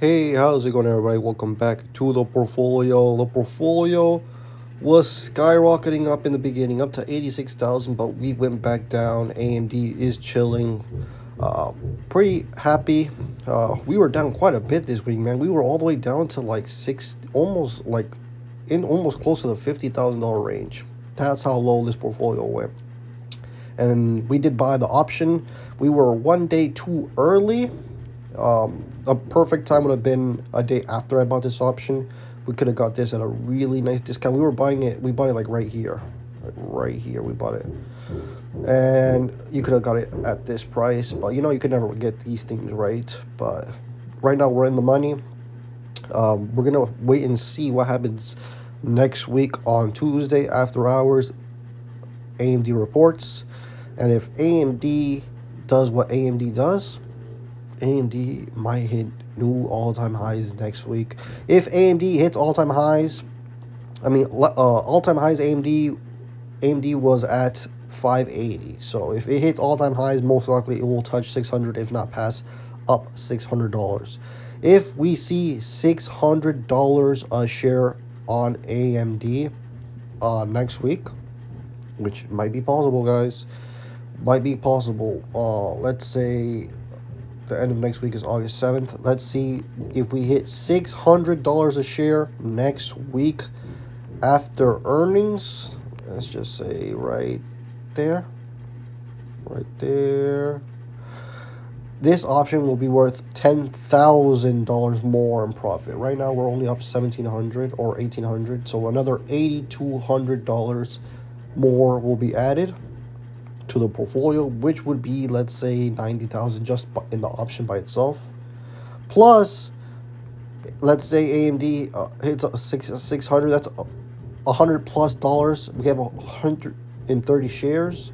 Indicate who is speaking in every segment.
Speaker 1: Hey, how's it going, everybody? Welcome back to the portfolio. The portfolio was skyrocketing up in the beginning, up to 86,000, but we went back down. AMD is chilling. Pretty happy. We were down quite a bit this week, man. We were all the way down to like almost close to the $50,000 range. That's how low this portfolio went. And we did buy the option. We were one day too early. A perfect time would have been a day after I bought this option. We could have got this at a really nice discount. We bought it like right here. Like right here, we bought it. And you could have got it at this price, but you could never get these things right. But right now we're in the money. We're gonna wait and see what happens next week on Tuesday after hours. AMD reports, and if AMD does what AMD does, AMD might hit new all-time highs next week. If AMD hits all-time highs, all-time highs, AMD was at 580. So if it hits all-time highs, most likely it will touch 600, if not pass up $600. If we see $600 a share on AMD next week, which might be possible, guys, might be possible. Let's say the end of next week is August 7th. Let's see if we hit $600 a share next week after earnings. Let's just say right there. This option will be worth $10,000 more in profit. Right now we're only up $1,700 or $1,800, so another $8,200 more will be added to the portfolio, which would be, let's say, 90,000 just in the option by itself. Plus, let's say AMD hits 600. That's $100+. We have 130 shares.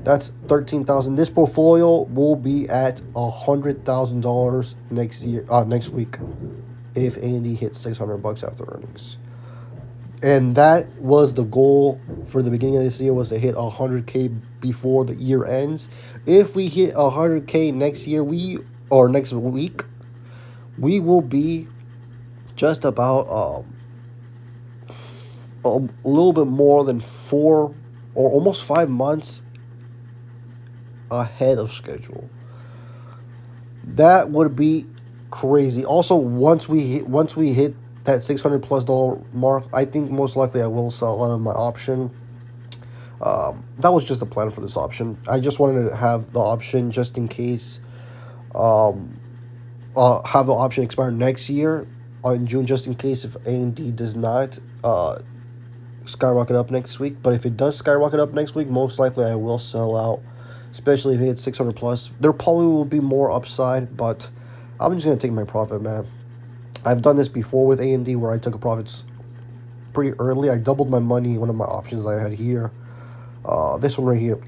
Speaker 1: That's 13,000. This portfolio will be at $100,000 next week, if AMD hits $600 after earnings. And that was the goal for the beginning of this year, was to hit 100K before the year ends. If we hit 100K next week, we will be just about a little bit more than 4 or almost 5 months ahead of schedule. That would be crazy. Also, once we hit that $600+ mark, I think most likely I will sell out of my option. That was just the plan for this option. I just wanted to have the option just in case. Have the option expire next year in June, just in case if AMD does not skyrocket up next week. But if it does skyrocket up next week, most likely I will sell out, especially if it hits 600+. There probably will be more upside, but I'm just gonna take my profit, man. I've done this before with AMD where I took a profits pretty early. I doubled my money. One of my options I had here, this one right here,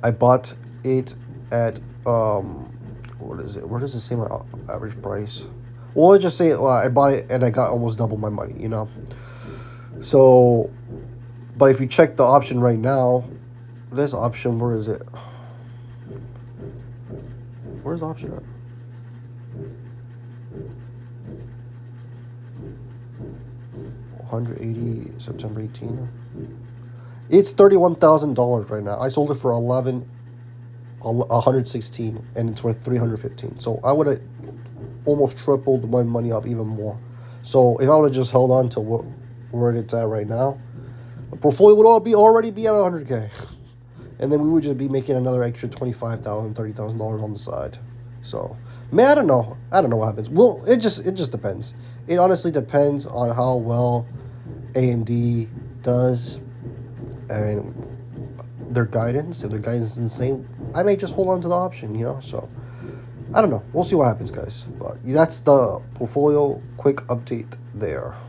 Speaker 1: I bought it at what is it? Where does it say my average price? Well, let's just say I bought it and I got almost double my money. So, but if you check the option right now, this option, where is it? Where's the option at? $180 September 18th. It's $31,000 right now. I sold it for $116, and it's worth $315. So I would have almost tripled my money up even more. So if I would have just held on to where it's at right now, the portfolio would already be at 100K, and then we would just be making another extra $25,000, $30,000 on the side. So, man, I don't know what happens. Well, it just depends. It honestly depends on how well AMD does and their guidance. If their guidance is insane, I may just hold on to the option, So, I don't know. We'll see what happens, guys. But that's the portfolio quick update there.